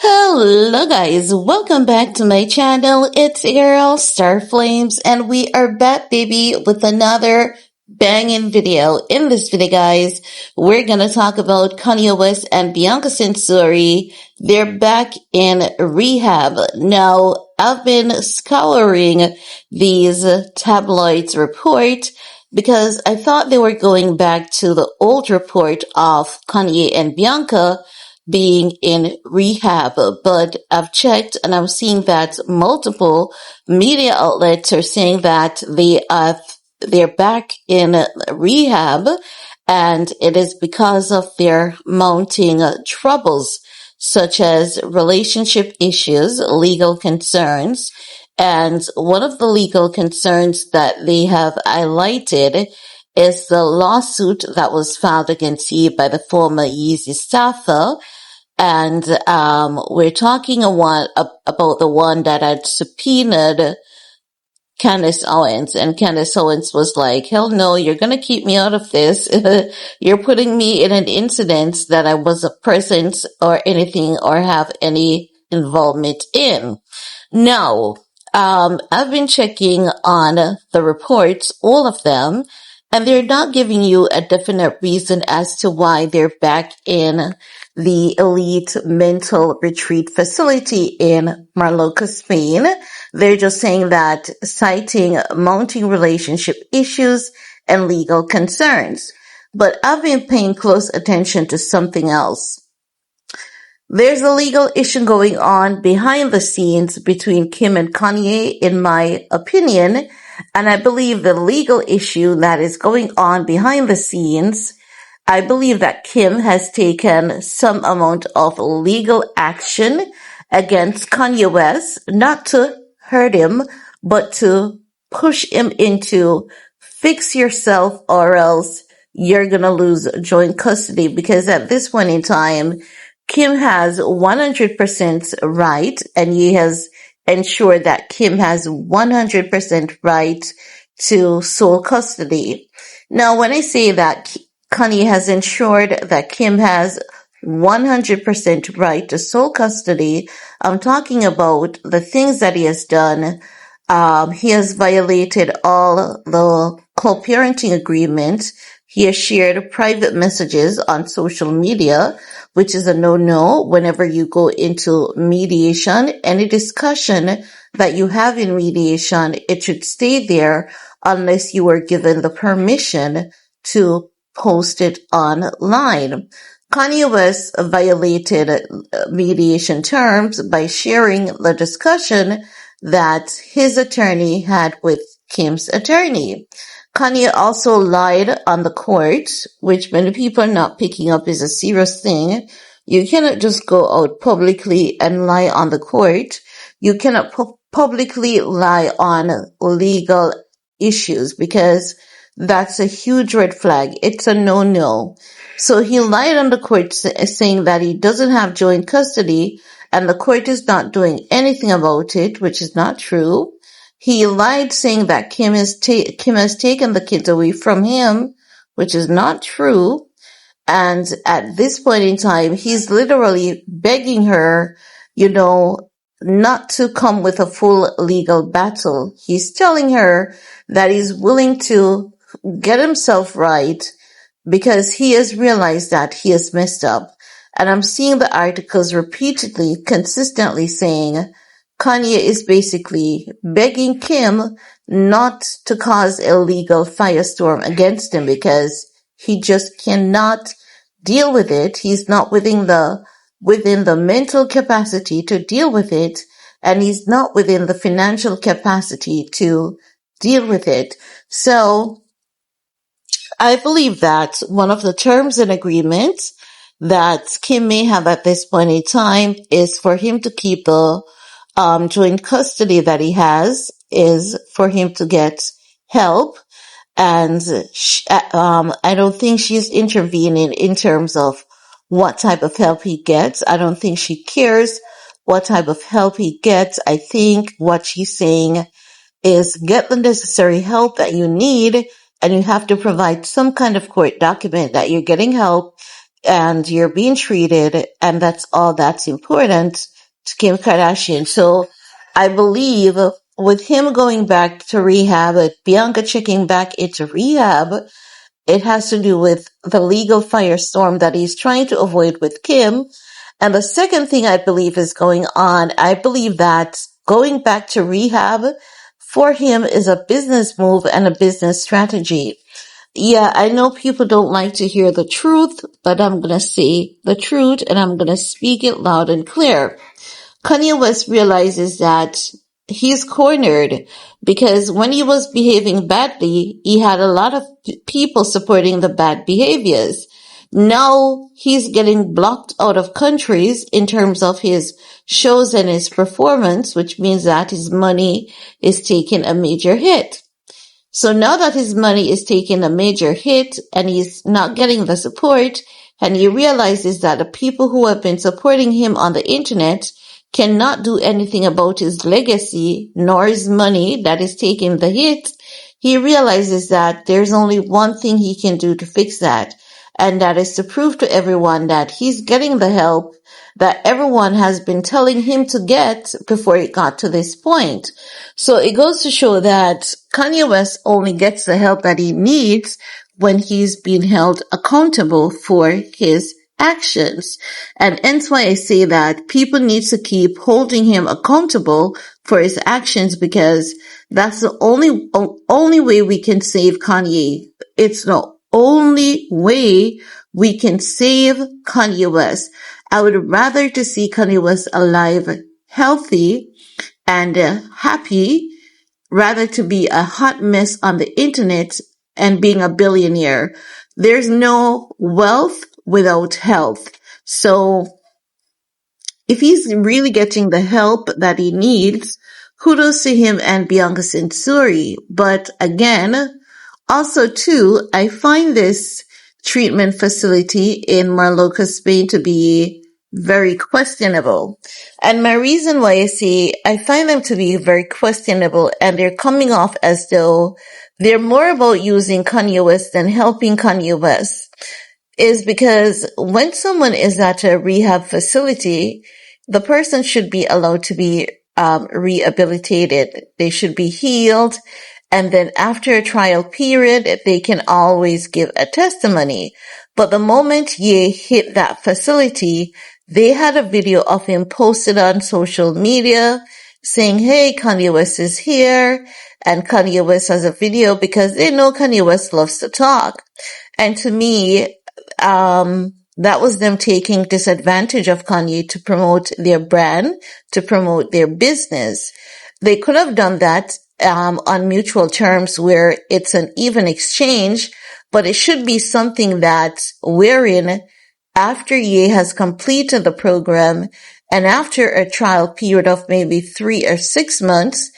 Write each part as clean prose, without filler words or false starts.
Hello guys, welcome back to my channel. It's your girl Star Flames and we are back baby with another banging video. In this video guys, we're gonna talk about Kanye West and Bianca Censori. They're back in rehab. Now, I've been scouring these tabloids report because I thought they were going back to the old report of Kanye and Bianca being in rehab, but I've checked and I'm seeing that multiple media outlets are saying that they're back in rehab, and it is because of their mounting troubles such as relationship issues, legal concerns, and one of the legal concerns that they have highlighted is the lawsuit that was filed against Ye by the former Yeezy staffer. And we're talking about the one that had subpoenaed Candace Owens, and Candace Owens was like, hell no, you're going to keep me out of this. You're putting me in an incident that I wasn't present or anything or have any involvement in. Now, I've been checking on the reports, all of them, and they're not giving you a definite reason as to why they're back in the elite mental retreat facility in Mallorca, Spain. They're just saying that, citing mounting relationship issues and legal concerns. But I've been paying close attention to something else. There's a legal issue going on behind the scenes between Kim and Kanye, in my opinion, and I believe the legal issue that is going on behind the scenes, I believe that Kim has taken some amount of legal action against Kanye West, not to hurt him, but to push him into fix yourself or else you're going to lose joint custody, because at this point in time, Kim has 100% right, and he has ensured that Kim has 100% right to sole custody. Now, when I say that Kanye has ensured that Kim has 100% right to sole custody, I'm talking about the things that he has done. He has violated all the co-parenting agreement. He has shared private messages on social media, which is a no-no whenever you go into mediation. Any discussion that you have in mediation, it should stay there unless you are given the permission to post it online. Kanye West violated mediation terms by sharing the discussion that his attorney had with Kim's attorney. Kanye also lied on the court, which many people are not picking up is a serious thing. You cannot just go out publicly and lie on the court. You cannot publicly lie on legal issues, because that's a huge red flag. It's a no-no. So he lied on the court saying that he doesn't have joint custody, and the court is not doing anything about it, which is not true. He lied saying that Kim has taken the kids away from him, which is not true. And at this point in time, he's literally begging her, not to come with a full legal battle. He's telling her that he's willing to get himself right because he has realized that he has messed up. And I'm seeing the articles repeatedly, consistently saying Kanye is basically begging Kim not to cause a legal firestorm against him because he just cannot deal with it. He's not within the mental capacity to deal with it, and he's not within the financial capacity to deal with it. So I believe that one of the terms and agreements that Kim may have at this point in time is for him to keep the joint custody that he has, is for him to get help. And I don't think she's intervening in terms of what type of help he gets. I don't think she cares what type of help he gets. I think what she's saying is get the necessary help that you need, and you have to provide some kind of court document that you're getting help, and you're being treated, and that's all that's important to Kim Kardashian. So I believe with him going back to rehab, Bianca checking back into rehab, it has to do with the legal firestorm that he's trying to avoid with Kim. And the second thing I believe is going on, I believe that going back to rehab for him is a business move and a business strategy. Yeah, I know people don't like to hear the truth, but I'm going to say the truth and I'm going to speak it loud and clear. Kanye West realizes that he's cornered because when he was behaving badly, he had a lot of people supporting the bad behaviors. Now he's getting blocked out of countries in terms of his shows and his performance, which means that his money is taking a major hit. So now that his money is taking a major hit and he's not getting the support, and he realizes that the people who have been supporting him on the internet cannot do anything about his legacy nor his money that is taking the hit, he realizes that there's only one thing he can do to fix that, and that is to prove to everyone that he's getting the help that everyone has been telling him to get before it got to this point. So it goes to show that Kanye West only gets the help that he needs when he's being held accountable for his actions. And hence why I say that people need to keep holding him accountable for his actions, because that's the only way we can save Kanye. It's the only way we can save Kanye West. I would rather to see Kanye West alive, healthy, and happy, rather to be a hot mess on the internet and being a billionaire. There's no wealth without health. So if he's really getting the help that he needs, kudos to him and Bianca Censori. But again, also too, I find this treatment facility in Marloca, Spain to be very questionable. And my reason why I find them to be very questionable, and they're coming off as though they're more about using Kanye West than helping Kanye West, is because when someone is at a rehab facility, the person should be allowed to be rehabilitated. They should be healed. And then after a trial period, they can always give a testimony. But the moment Ye hit that facility, they had a video of him posted on social media saying, hey, Kanye West is here. And Kanye West has a video because they know Kanye West loves to talk. And to me, that was them taking disadvantage of Kanye to promote their brand, to promote their business. They could have done that on mutual terms where it's an even exchange, but it should be something that wherein after Ye has completed the program and after a trial period of maybe 3 or 6 months,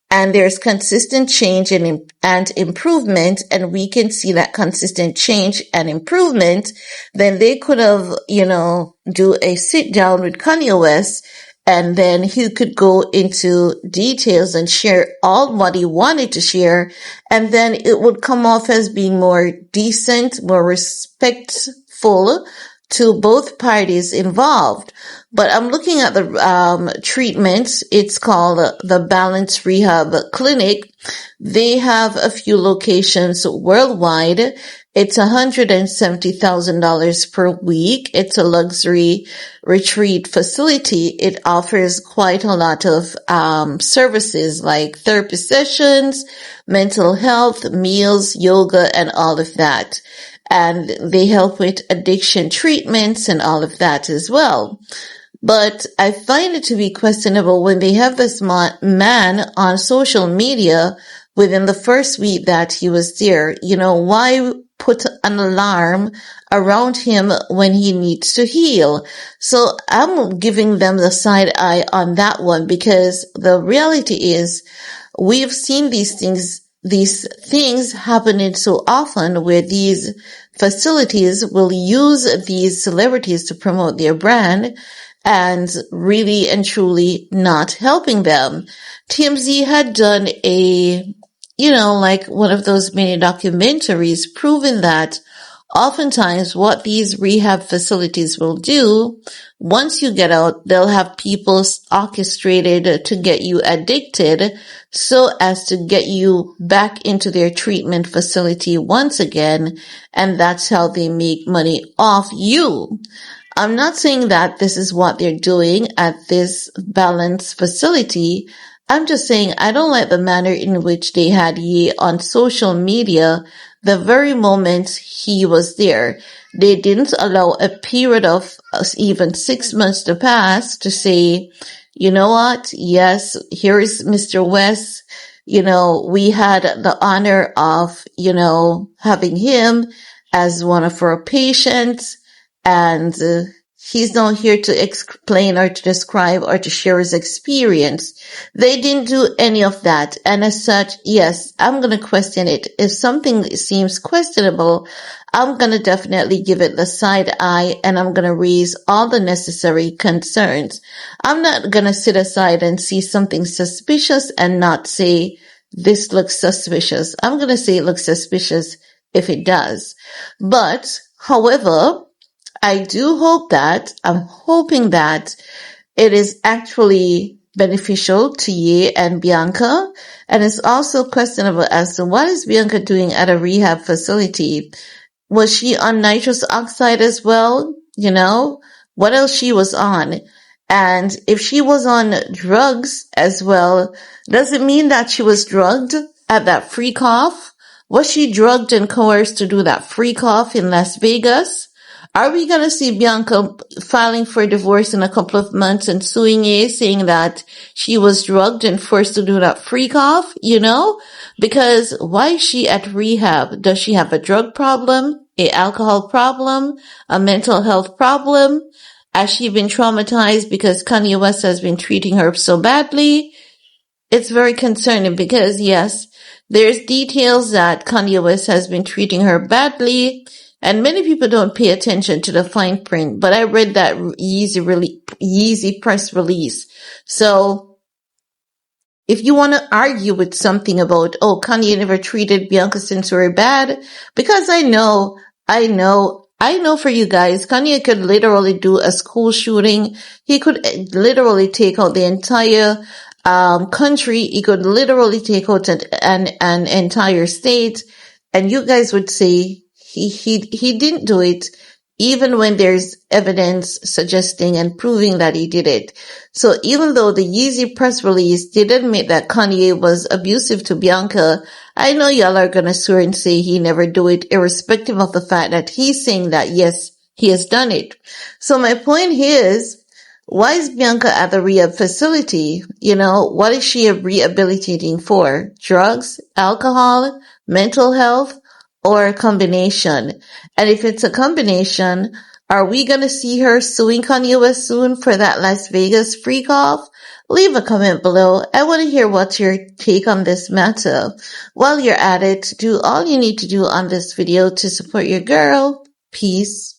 and there's consistent change and improvement, and we can see that consistent change and improvement, then they could have, do a sit down with Kanye West, and then he could go into details and share all what he wanted to share, and then it would come off as being more decent, more respectful to both parties involved. But I'm looking at the treatments. It's called the Balance Rehab Clinic. They have a few locations worldwide. It's $170,000 per week. It's a luxury retreat facility. It offers quite a lot of services like therapy sessions, mental health, meals, yoga, and all of that. And they help with addiction treatments and all of that as well. But I find it to be questionable when they have this man on social media within the first week that he was there. Why put an alarm around him when he needs to heal? So I'm giving them the side eye on that one, because the reality is we've seen these things happening so often, where these facilities will use these celebrities to promote their brand and really and truly not helping them. TMZ had done like one of those mini documentaries proving that Oftentimes what these rehab facilities will do, once you get out, they'll have people orchestrated to get you addicted so as to get you back into their treatment facility once again, and that's how they make money off you. I'm not saying that this is what they're doing at this balance facility. I'm just saying I don't like the manner in which they had Ye on social media the very moment he was there. They didn't allow a period of even 6 months to pass to say, you know what? Yes, here is Mr. West. We had the honor of, having him as one of our patients, and he's not here to explain or to describe or to share his experience. They didn't do any of that. And as such, yes, I'm going to question it. If something seems questionable, I'm going to definitely give it the side eye, and I'm going to raise all the necessary concerns. I'm not going to sit aside and see something suspicious and not say, this looks suspicious. I'm going to say it looks suspicious if it does. But, however, I'm hoping that it is actually beneficial to Ye and Bianca, and it's also questionable as to what is Bianca doing at a rehab facility. Was she on nitrous oxide as well? What else she was on? And if she was on drugs as well, does it mean that she was drugged at that freak off? Was she drugged and coerced to do that freak off in Las Vegas? Are we going to see Bianca filing for divorce in a couple of months and suing Ye, saying that she was drugged and forced to do that freak off, Because why is she at rehab? Does she have a drug problem, a alcohol problem, a mental health problem? Has she been traumatized because Kanye West has been treating her so badly? It's very concerning because, yes, there's details that Kanye West has been treating her badly, and many people don't pay attention to the fine print, but I read that Yeezy press release. So if you want to argue with something about, Kanye never treated Bianca Censori bad, because I know for you guys, Kanye could literally do a school shooting. He could literally take out the entire country. He could literally take out an entire state, and you guys would say he didn't do it, even when there's evidence suggesting and proving that he did it. So even though the Yeezy press release did admit that Kanye was abusive to Bianca, I know y'all are gonna swear and say he never do it, irrespective of the fact that he's saying that yes, he has done it. So my point is, why is Bianca at the rehab facility? What is she rehabilitating for? Drugs, alcohol, mental health, or a combination? And if it's a combination, are we going to see her suing Kanye West soon for that Las Vegas freak off? Leave a comment below. I want to hear what's your take on this matter. While you're at it, do all you need to do on this video to support your girl. Peace.